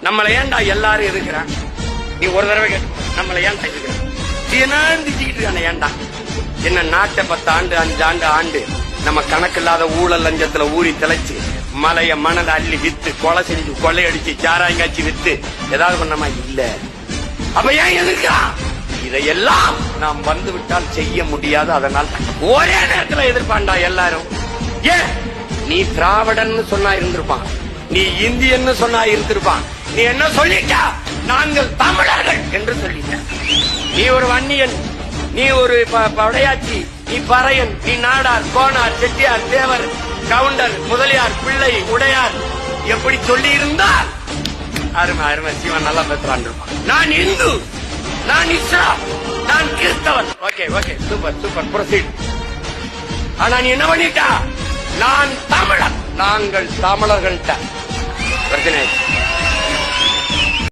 நம்மளை ஏன்டா எல்லாரும் இருக்கிறான்? நீ ஒரு தடவை கேட்டு நம்மளை ஏன்டா இருக்கிறான்? தினாந்திக்கிட்டு இருக்கான ஏன்டா? என்ன நாட்டை 10 ஆண்டு 5 ஆண்டு ஆண்டு நம்ம கணக்கில்லாத ஊழல் லஞ்சத்துல ஊறி திளைச்சு மலைய மணல் அள்ளி வித்து கொலை செஞ்சு கொள்ளையடிச்சு சாராயங்காய்ச்சி வித்து ஏதாவது பண்ணமா இல்ல. அப்ப ஏன் எதிர்க்கிறான்? இதையெல்லாம் நாம் வந்து விட்டால் செய்ய முடியாது. அதனால் ஒரே நேரத்துல எதிர்ப்பான்டா எல்லாரும். ஏன் நீ திராவிடன் சொன்னா இருந்திருப்பான், நீ இந்தியன்னு சொன்னா இருந்திருப்பான். நீ என்ன சொல்லிட்டா? நாங்கள் தமிழர்கள் என்று சொல்லிட்ட. நீ ஒரு வன்னியன், நீ ஒரு படையாச்சி, நீ பறையன், நீ நாடார், கோனார், செட்டியார், தேவர், கவுண்டர், முதலியார், பிள்ளை, உடையார் எப்படி சொல்லி இருந்தால் அருமை அருமை சிவன் நல்லா பேசுறான். நான் இந்து, நான் இஸ்லாம், நான் கிறிஸ்தவன். Okay okay super super proceed. ஆனா நீ என்ன பண்ணிட்டா? நான் தமிழர், நாங்கள் தமிழர்கள்ட்ட பிரச்சனை.